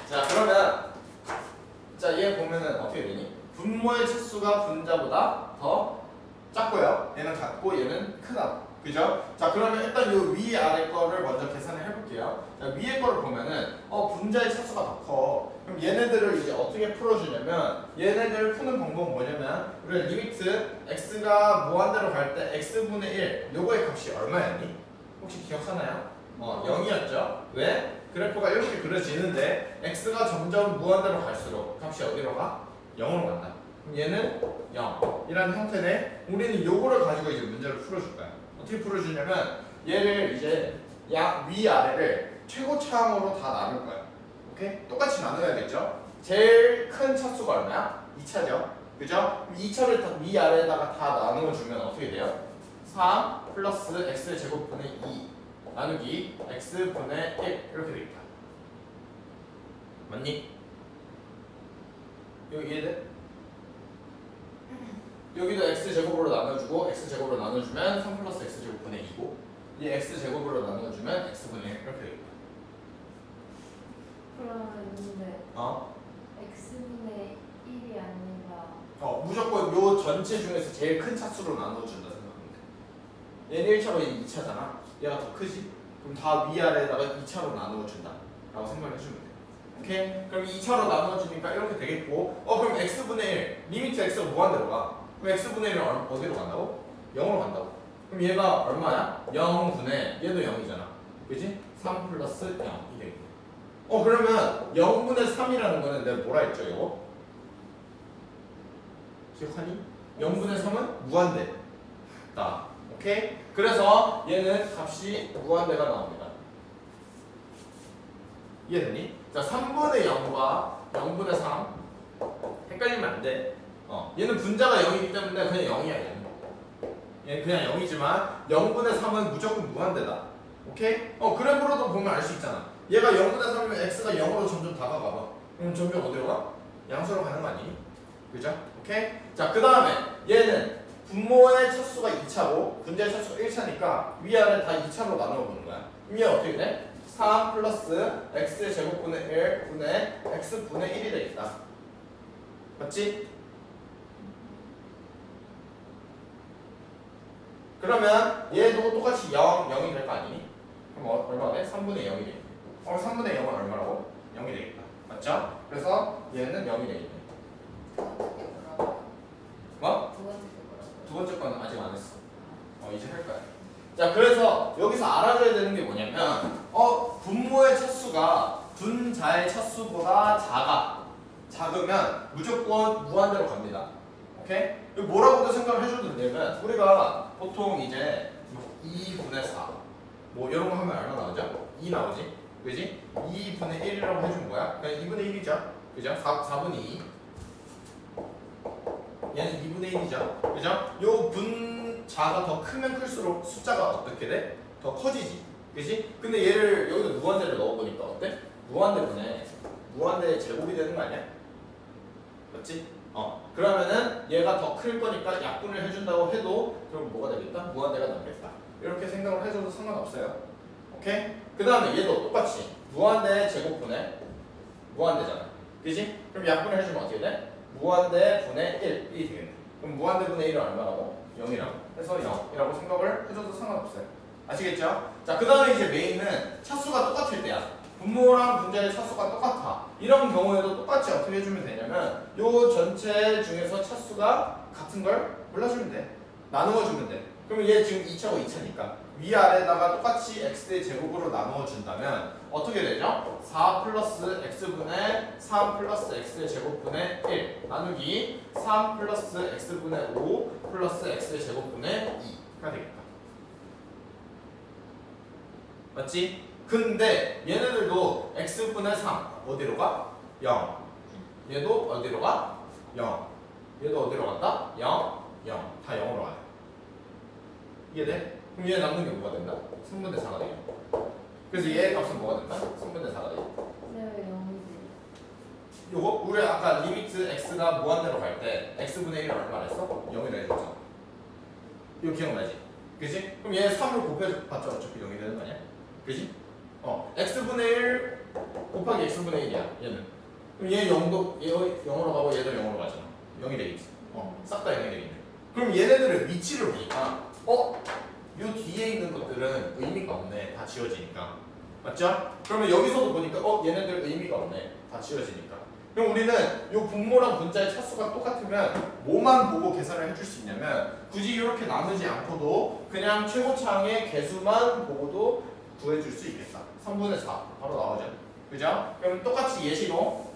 자 그러면 자 얘 보면은 어떻게 되니? 분모의 차수가 분자보다 더 작고요. 얘는 같고 얘는 크다. 그죠? 자 그러면 일단 요 위아래 거를 먼저 계산을 해볼게요. 자 위에 거를 보면은 분자의 차수가 더 커. 그럼 얘네들을 이제 어떻게 풀어주냐면 얘네들을 푸는 방법은 뭐냐면 우리 리미트 x가 무한대로 갈 때 x분의 1 요거의 값이 얼마였니? 혹시 기억하나요? 0이었죠? 왜? 그래프가 이렇게 그려지는데 x가 점점 무한대로 갈수록 값이 어디로 가? 0으로 간다. 그럼 얘는 0 이라는 형태인데 우리는 요거를 가지고 이제 문제를 풀어줄 거야. 어떻게 풀어주냐면 얘를 이제 위아래를 최고차항으로 다 나눌 거야. 오케이? 똑같이 나눠야겠죠? 제일 큰 차수가 얼마야? 2차죠. 그죠? 2차를 위아래에다가 다 나누어주면 어떻게 돼요? 3 플러스 x 제곱분의 2 나누기 x분의 1 이렇게 되겠다. 맞니? 여기 이해돼? 여기도 x제곱으로 나눠주고 x제곱으로 나눠주면 3 플러스 x제곱분의 2고 이 x제곱으로 나눠주면 x분의 1 이렇게 되겠다. 그러면 근데 x분의 1이 아니라 무조건 요 전체 중에서 제일 큰 차수로 나눠준다 생각하면 돼. 얘는 1차고 얘는 2차잖아. 얘가 더 크지? 그럼 다 위아래에다가 2차로 나누어준다 라고 생각해주면 돼. 오케이? 그럼 2차로 나누어주니까 이렇게 되겠고 그럼 x분의 1 리미트 x가 무한대로 가. 그럼 x분의 1은 어디로 간다고? 0으로 간다고. 그럼 얘가 얼마야? 0분의 얘도 0이잖아. 그지? 3 플러스 0 이 되겠네. 그러면 0분의 3이라는 거는 내가 뭐라 했죠 이거? 기억하니? 0분의 3은 무한대다. 오케이? 그래서 얘는 값이 무한대가 나옵니다. 이해되니? 자 3분의 0과 0분의 3 헷갈리면 안 돼. 얘는 분자가 0이기 때문에 그냥 0이야 얘는 그냥 0이지만 0분의 3은 무조건 무한대다. 오케이? 그래프로도 보면 알 수 있잖아. 얘가 0분의 3이면 x가 0으로 점점 다가가봐. 그럼 점점 어디로 가? 양수로 가는 거 아니니? 그죠? 오케이? 자 그 다음에 얘는 분모의 차수가 2차고 분자의 차수가 1차니까 위아래 다 2차로 나누어 보는 거야. 그럼 얘 어떻게 돼? 3 플러스 x 제곱분의 1 분의 x분의 1이 되겠다. 맞지? 그러면 얘도 똑같이 0이 될 거 아니니? 그럼 얼마가 돼? 3분의 0이 되겠네. 3분의 0은 얼마라고? 0이 되겠다. 맞죠? 그래서 얘는 0이 되겠네. 뭐? 두 번째 거는 아직 안 했어. 이제 할 거야. 자, 그래서 여기서 알아줘야 되는 게 뭐냐면, 분모의 차수가 분자의 차수보다 작으면 무조건 무한대로 갑니다. 오케이? 뭐라고도 생각을 해줘도 되냐면, 우리가 보통 이제 2분의 4, 뭐 이런 거 하면 얼마 나오죠? 2 나오지? 그지? 2분의 1이라고 해준 거야? 그냥 2분의 1이죠? 그죠? 4분의 2. 얘는 2분의 1이죠. 그죠? 요 분자가 더 크면 클수록 숫자가 어떻게 돼? 더 커지지. 그지? 근데 얘를 여기다 무한대를 넣어보니까 어때? 무한대 제곱이 되는 거 아니야? 맞지? 그러면은 얘가 더 클 거니까 약분을 해준다고 해도 그럼 뭐가 되겠다? 무한대가 남겠다. 이렇게 생각을 해줘도 상관없어요. 오케이? 그 다음에 얘도 똑같이 무한대 제곱분의 무한대잖아. 그지? 그럼 약분을 해주면 어떻게 돼? 무한대 분의 1이 되겠네. 그럼 무한대 분의 1은 얼마라고? 0이라고. 그래서 0이라고 생각을 해줘도 상관없어요. 아시겠죠? 자, 그 다음에 이제 메인은 차수가 똑같을 때야. 분모랑 분자의 차수가 똑같아. 이런 경우에도 똑같이 어떻게 해주면 되냐면 요 전체 중에서 차수가 같은 걸 골라주면 돼. 나누어주면 돼. 그러면 얘 지금 2차고 2차니까 위아래다가 똑같이 x의 제곱으로 나누어 준다면 어떻게 되죠? 4 플러스 x분의 3 플러스 x의 제곱분의 1 나누기 3 플러스 x분의 5 플러스 x의 제곱분의 2가 되겠다. 맞지? 근데 얘네들도 x분의 3 어디로 가? 0. 얘도 어디로 가? 0. 얘도 어디로 간다? 0, 0. 다 0으로 가요. 이해돼? 그럼 얘 남는 게 뭐가 된다? 3분의 4가 되겠다. 그래서 얘의 값은 뭐가 된다? 3분의 4가 되겠다. 네, 0이지. 요거 우리 아까 리미트 x가 무한대로 갈 때 x분의 1을 얼마나 했어? 0이라 해줬잖아. 이거 기억나지? 그지? 그럼 얘 3을 곱해봤자 어차피 0이 되는 거 아니야? 그지? x분의 1 곱하기 x분의 1이야 얘는. 그럼 얘 0도 얘 0으로 가고 얘도 0으로 가잖아. 0이 되겠지. 싹 다 0이 되겠네. 그럼 얘네들의 위치를 보니까 요 뒤에 있는 것들은 의미가 없네. 다 지워지니까. 맞죠? 그러면 여기서도 보니까 얘네들 의미가 없네. 다 지워지니까. 그럼 우리는 요 분모랑 분자의 차수가 똑같으면 뭐만 보고 계산을 해줄 수 있냐면 굳이 이렇게 나누지 않고도 그냥 최고차항의 개수만 보고도 구해줄 수 있겠다. 3분의 4 바로 나오죠. 그죠? 그럼 똑같이 예시로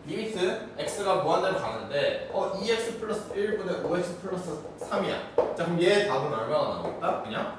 리미트 x가 무한대로 가는데 2x 플러스 1분의 5x 플러스 3이야. 자 그럼 얘 답은 얼마나 나오겠다? 그냥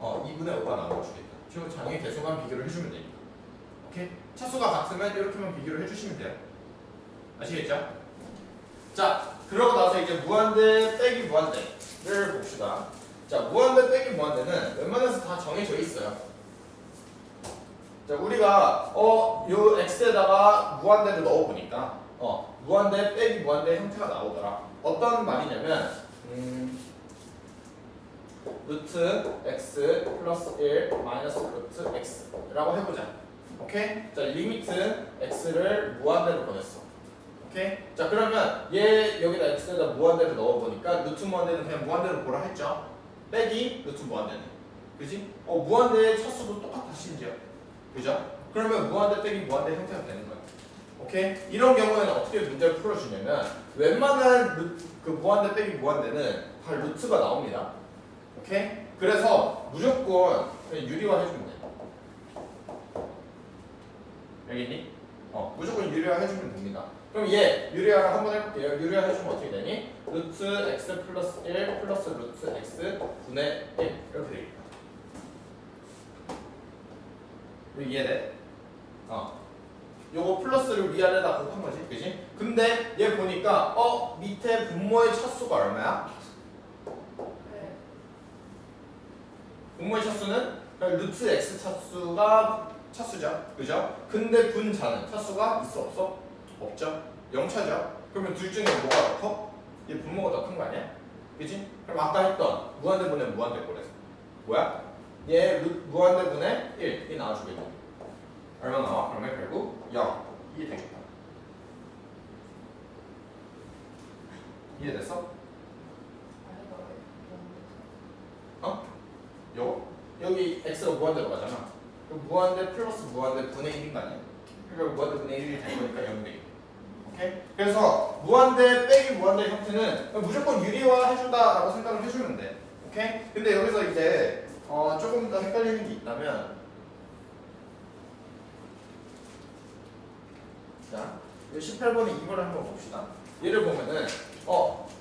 2분의 5가 나와주겠다. 최고차항의 개수만 비교를 해주면 되니까. 오케이? 차수가 같으면 이렇게만 비교를 해주시면 돼요. 아시겠죠? 자 그러고 나서 이제 무한대 빼기 무한대를 봅시다. 자 무한대 빼기 무한대는 웬만해서 다 정해져 있어요. 자 우리가 요 x에다가 무한대를 넣어보니까 무한대 빼기 무한대 형태가 나오더라. 어떤 말이냐면 루트 x 플러스 1 마이너스 루트 x 라고 해보자. 오케이? 자 리미트 x를 무한대로 보냈어. 오케이? 자 그러면 얘 여기다 x에다 무한대를 넣어보니까 루트 무한대는 그냥 무한대로 보라 했죠. 빼기 루트 무한대는 그지? 무한대의 차수도 똑같아 심지어. 그죠? 그러면 무한대 빼기 무한대 형태가 되는 거야. 오케이? 이런 경우에는 어떻게 문제를 풀어주냐면 웬만한 그 무한대 빼기 무한대는 다 루트가 나옵니다. 오케이? 그래서 무조건 그냥 유리화 해주면 돼. 여기 있니? 무조건 유리화 해주면 됩니다. 그럼 얘 유리화를 한번 해볼게요. 유리화 해주면 어떻게 되니? 루트 x 플러스 1 플러스 루트 x 분의 1 이렇게 되겠다. 이거 이해돼? 요거 플러스를 위아래다 곱한 거지, 그지? 근데 얘 보니까 밑에 분모의 차수가 얼마야? 분모의 차수는 루트 x 차수가 차수죠, 그죠? 근데 분자는 차수가 있어 없어? 없죠. 0차죠. 그러면 둘 중에 뭐가 더 커? 얘 분모가 더 큰 거 아니야? 그지? 그럼 아까 했던 무한대분의 무한대꼴에서 뭐야? 얘 무한대분의 1이 나와주겠네. 얼마 나와? 그러면 결국 0 이게 되겠다. 이해됐어? 여기 x가 무한대로 가잖아. 그럼 무한대 플러스 무한대 분의 1인 거 아니야? 그러니까 무한대 분의 1이 될 거니까 0이 되겠다. 오케이? 그래서 무한대 빼기 무한대 형태는 무조건 유리화 해준다라고 생각을 해주면 돼. 오케이? 근데 여기서 이제 조금 더 헷갈리는 게 있다면 자, 18번에 이거를 한번 봅시다. 얘를 보면은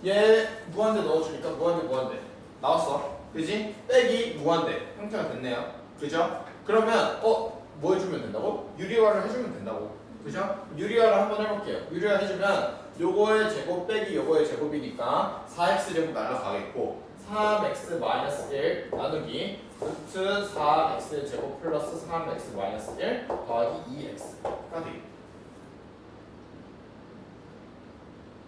얘 무한대 넣어주니까 무한대 나왔어. 그지? 빼기 무한대 형태가 됐네요. 그죠? 그러면 뭐 해주면 된다고? 유리화를 해주면 된다고. 그죠? 유리화를 한번 해볼게요. 유리화 해주면 요거의 제곱 빼기 요거의 제곱이니까 4x 제곱 날라가겠고 3x 마이너스 1 나누기 루트 4x 제곱 플러스 3x 마이너스 1 더하기 2x가 되겠다.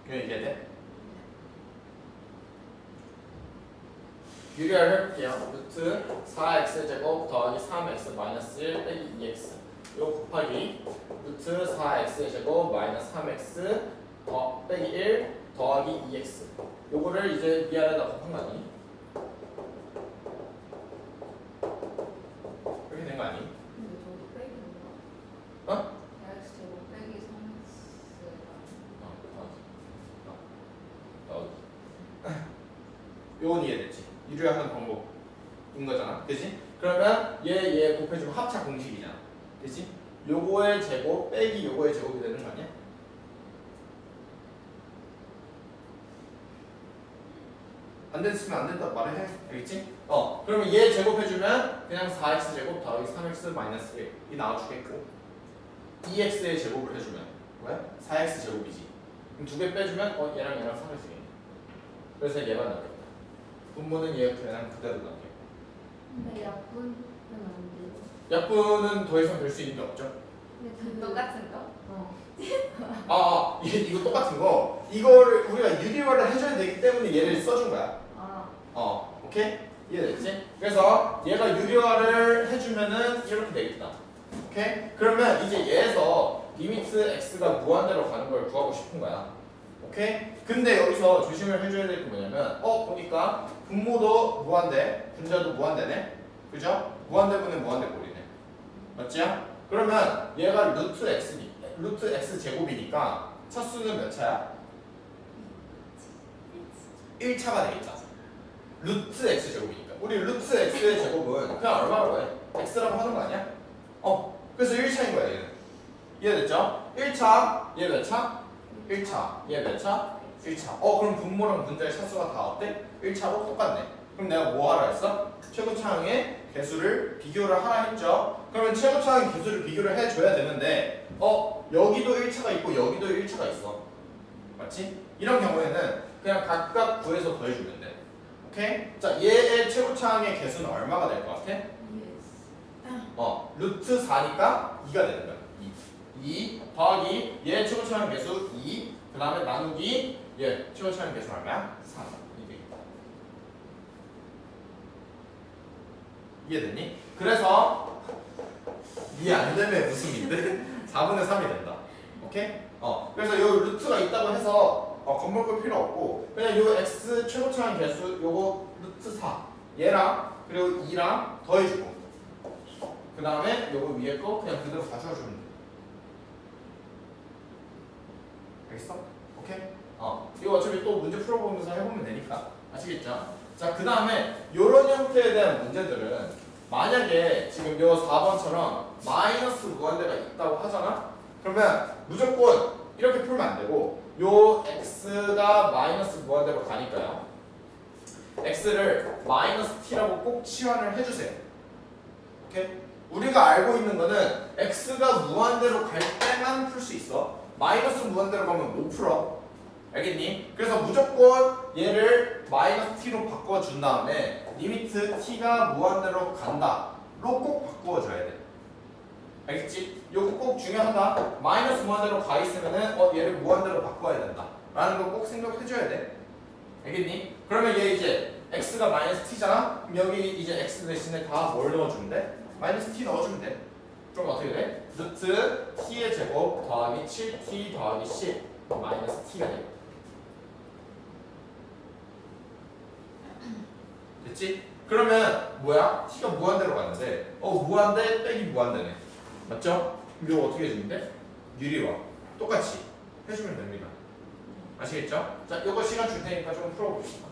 그게 이해돼? 유리화를 해볼게요. 루트 4x 제곱 더하기 3x 마이너스 1 빼기 2x 요 곱하기 루트 4x 제곱 마이너스 3x 빼기 1 더하기 2x 요거를 이제 위아래다 곱한 거 아니? 이렇게 된 거 아니? 근데 저도 빼기 어? x 제곱 빼기 3x 요건 이해됐지? 유리화하는 방법인 거잖아. 그치? 그러면 얘 곱해주면 합차 공식이잖아. 그치? 요거의 제곱 빼기 요거의 제곱이 되는 거 아니야? 안 됐으면 안 된다고 말을 해. 알겠지? 그러면 얘 제곱해주면 그냥 4x 제곱 더하기 3x 마이너스 1이 나와주겠고 2x의 제곱을 해주면 뭐야? 4x 제곱이지. 그럼 두 개 빼주면 얘랑 얘랑 3x겠네. 그래서 얘만 나오겠다. 분모는 얘 그냥 그대로 나오겠고. 근데 약분은 안 돼요. 약분은 더 이상 될 수 있는 게 없죠. 근데 똑같은 거? 이거 똑같은 거. 이거를 우리가 유리화를 해줘야 되기 때문에 얘를 써준 거야. 오케이? 이해됐지? 그래서 얘가 유리화를 해주면은 이렇게 되겠다. 오케이? 그러면 이제 얘에서 리미트 x가 무한대로 가는 걸 구하고 싶은 거야. 오케이? 근데 여기서 조심을 해줘야 될 게 뭐냐면 보니까 분모도 무한대, 분자도 무한대네? 그죠? 무한대분의 무한대꼴이네. 맞지요? 그러면 얘가 루트 x 제곱이니까 첫 수는 몇 차야? 1차가 되겠다. 루트 x 제곱이니까. 우리 루트 x의 제곱은 그냥 얼마라고 해? x라고 하는 거 아니야? 그래서 1차인 거야 얘는. 이해됐죠? 1차 얘 몇 차? 1차 얘 몇 차? 1차. 그럼 분모랑 분자의 차수가 다 어때? 1차로 똑같네. 그럼 내가 뭐 하라 했어? 최고차항의 개수를 비교를 하라 했죠. 그러면 최고차항의 개수를 비교를 해줘야 되는데 여기도 1차가 있고 여기도 1차가 있어. 맞지? 이런 경우에는 그냥 각각 구해서 더해주면 돼. 오케이? 자, 얘의 최고차항의 개수는 얼마가 될 것 같아? 루트 4니까 2가 되는 거야. 2 더하기 얘 최고차항 개수 2, 그 다음에 나누기 얘 최고차항 개수 얼마야? 3. 이해됐니? 그래서 이해 안 되면 무슨 인데? 4분의 3이 된다. 오케이? 그래서 요 루트가 있다고 해서 겁먹을 걸 필요 없고 그냥 요 x 최고차항 개수 요거 루트 4 얘랑 그리고 2랑 더해주고 그 다음에 요거 위에 거 그냥 그대로 가져와주면 돼. 알겠어? 오케이? 이거 어차피 또 문제 풀어보면서 해보면 되니까 아시겠죠? 자, 그 다음에 요런 형태에 대한 문제들은 만약에 지금 요 4번처럼 마이너스 무한대가 있다고 하잖아? 그러면 무조건 이렇게 풀면 안 되고 요 x가 마이너스 무한대로 가니까요. x를 마이너스 t라고 꼭 치환을 해주세요. 오케이? 우리가 알고 있는 거는 x가 무한대로 갈 때만 풀 수 있어. 마이너스 무한대로 가면 못 풀어. 알겠니? 그래서 무조건 얘를 마이너스 t로 바꿔준 다음에 리미트 t가 무한대로 간다로 꼭 바꾸어줘야 돼. 알겠지? 요거 꼭 중요하다. 마이너스 무한대로 가 있으면은 얘를 무한대로 바꿔야 된다 라는 거 꼭 생각해줘야 돼. 알겠니? 그러면 얘 이제 x가 마이너스 t잖아? 그럼 여기 이제 x 대신에 다 뭘 넣어주면 돼? 마이너스 t 넣어주면 돼. 그럼 어떻게 돼? 루트 t의 제곱 더하기 7t 더하기 10 마이너스 t가 돼. 됐지? 그러면 뭐야? t가 무한대로 갔는데 무한대 빼기 무한대네. 맞죠? 그럼 이거 어떻게 해주면 돼? 유리화 똑같이 해주면 됩니다. 아시겠죠? 자, 이거 시간 줄 테니까 좀 풀어봅시다.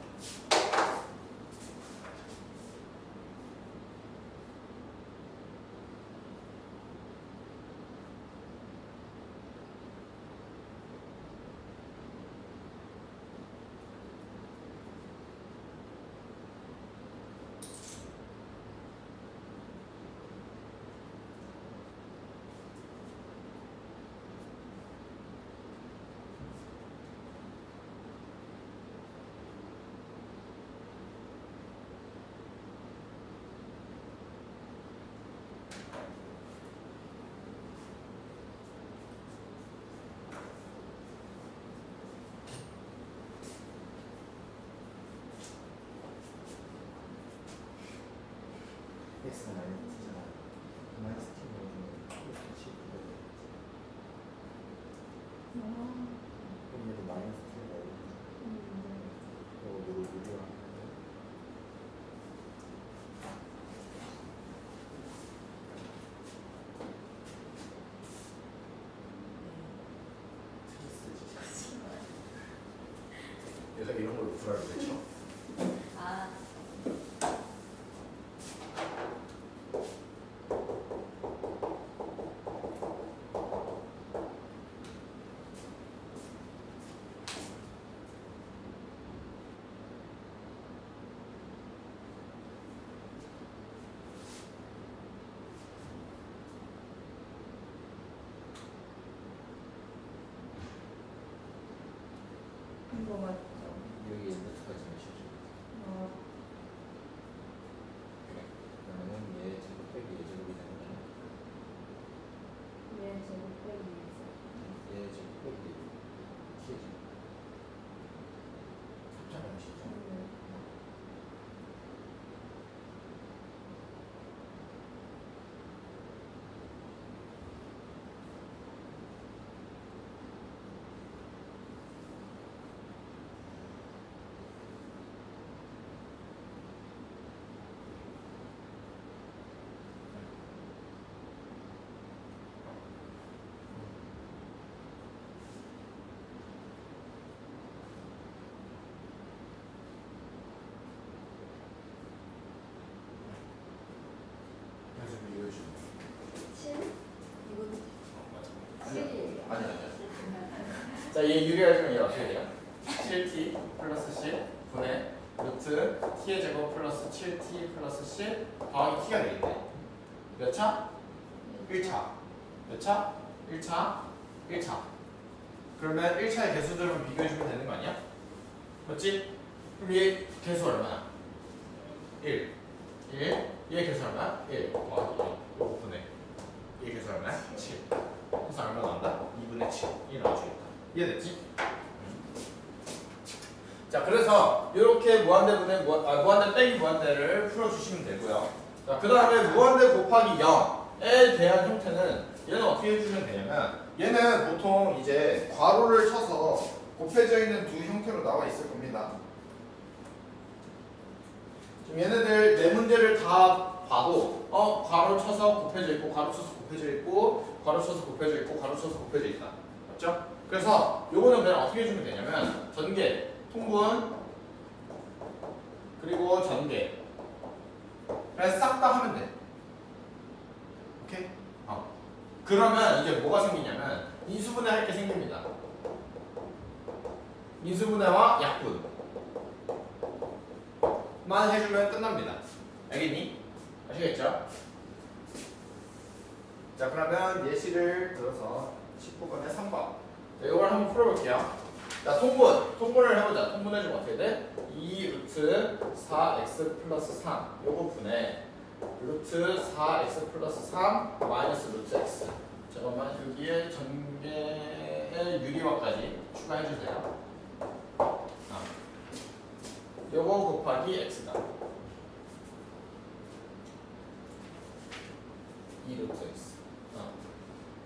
x가 마이너스 t잖아. 마이너스 t 넣어주면 그렇지. 그럼 얘도 마이너스 t가 나오겠지. 이거 누구야? 내가 이런 걸 구하라고 했죠? 이거 맞죠? 여기 루트까지만 씌워줘. 그러면 얘 제곱 빼기 얘 제곱이 되는 거야. 얘 제곱 빼기 얘 제곱 빼기 t의 제곱. 숫자가 쉽죠? 자, 얘 유리해주면 얘 어떻게 돼요? 7t 플러스 10 분의 루트 t의 제곱 플러스 7t 플러스 10 더하기 t가 되겠네. 몇 차? 1차. 몇 차? 1차. 1차. 그러면 1차의 개수들은 비교해주면 되는 거 아니야? 맞지? 그럼 얘 개수 얼마야? 1. 1. 얘 개수 얼마야? 1. 더하기 1. 요거 분의. 얘 개수 얼마야? 7. 그래서 얼마 나온다? 2분의 7. 이 나와주겠다. 이해됐지? 자, 그래서 이렇게 무한대 분의 무한대 빼기 무한대를 풀어주시면 되고요. 자, 그 다음에 무한대 곱하기 0에 대한 형태는 얘는 어떻게 해주면 되냐면 얘는 보통 이제 괄호를 쳐서 곱해져 있는 두 형태로 나와 있을 겁니다. 지금 얘네들 네 문제를 다 봐도 괄호 쳐서 곱해져 있고 괄호 쳐서 곱해져 있고 괄호 쳐서 곱해져 있고 괄호 쳐서 곱해져 있다. 맞죠? 그래서 요거는 그냥 어떻게 해주면 되냐면 전개, 통분, 그리고 전개 그래서 싹 다 하면 돼. 오케이? 그러면 이제 뭐가 생기냐면 인수분해 할 게 생깁니다. 인수분해와 약분만 해주면 끝납니다. 알겠니? 아시겠죠? 자, 그러면 예시를 들어서 19번에 3번. 자, 이걸 한번 풀어볼게요. 자, 통분을 해보자. 통분해주면 어떻게 돼? 2 루트 4x 플러스 3 요거 분해 루트 4x 플러스 3 마이너스 루트 x. 잠깐만, 여기에 전개의 유리화까지 추가해주세요. 요거 곱하기 x다. 2 루트 x.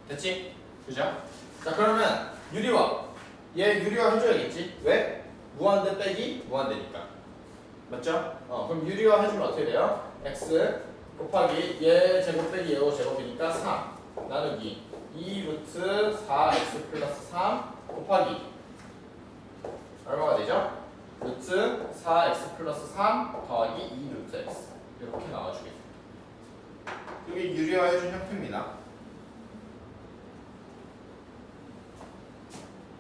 됐지? 그죠? 자, 그러면 유리화. 얘 유리화 해줘야겠지? 왜? 무한대 빼기 무한대니까. 맞죠? 그럼 유리화 해주면 어떻게 돼요? x 곱하기 얘 제곱 빼기 얘 제곱이니까 3 나누기 2 루트 4x 플러스 3 곱하기 얼마가 되죠? 루트 4x 플러스 3 더하기 2 루트 x 이렇게 나와주겠습니다. 이게 유리화해준 형태입니다.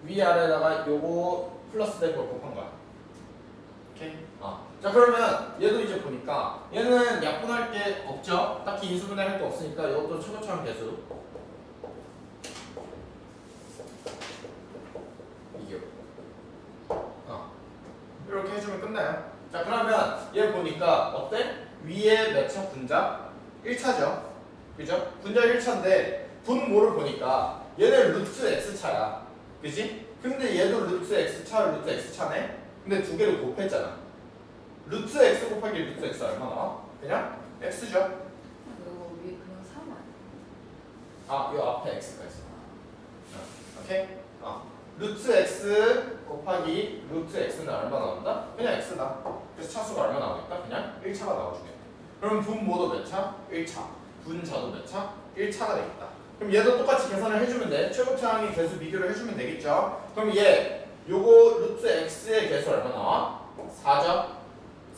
위아래다가 요거 플러스 된 걸 곱한 거야. 오케이? 자, 그러면 얘도 이제 보니까 얘는 약분할 게 없죠? 딱히 인수분해 할 게 없으니까 이것도 최고차원 개수 이게 이렇게 해주면 끝나요. 자, 그러면 얘 보니까 어때? 위에 몇 차 분자? 1차죠. 그죠? 분자 1차인데 분모를 보니까 얘는 루트 x차야. 그지? 근데 얘도 루트 x차, 루트 x차네? 근데 두 개를 곱했잖아. 루트 x 곱하기 루트 x 얼마 나와? 그냥 x죠? 이거 위에 그냥 3 아니야? 요 앞에 x가 있어. 오케이? 루트 x 곱하기 루트 x는 얼마 나온다? 그냥 x다. 그래서 차수가 얼마 나오니까 그냥 1차가 나와주겠다. 그럼 분모도 몇 차? 1차. 분자도 몇 차? 1차가 되겠다. 그럼 얘도 똑같이 계산을 해주면 돼. 최고차항의 개수 비교를 해주면 되겠죠? 그럼 얘 요거 루트 x의 개수 얼마 나와? 4죠?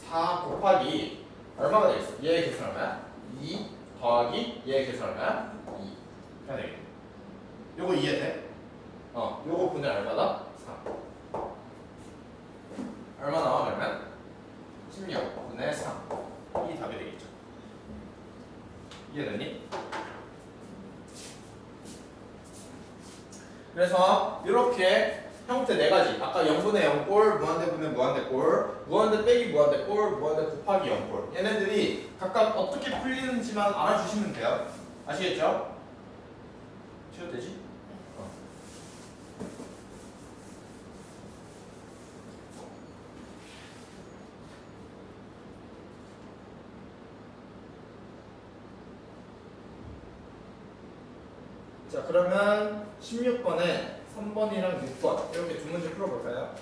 4 곱하기 얼마가 되겠어? 얘의 개수 얼마야? 2 더하기 얘의 개수 얼마야? 2 해야 되겠네. 요거 이해돼? 요거 분의 얼마다? 3 얼마 나와 그러면? 16 분의 3 이 답이 되겠죠. 이해되니? 그래서 이렇게 형태 네 가지. 아까 0분의 0꼴, 무한대 분의 무한대 꼴, 무한대 빼기 무한대 꼴, 무한대 곱하기 0꼴. 얘네들이 각각 어떻게 풀리는지만 알아주시면 돼요. 아시겠죠? 쉬어도 되지? 자, 그러면 16번에 3번이랑 6번 이렇게 두 문제 풀어볼까요?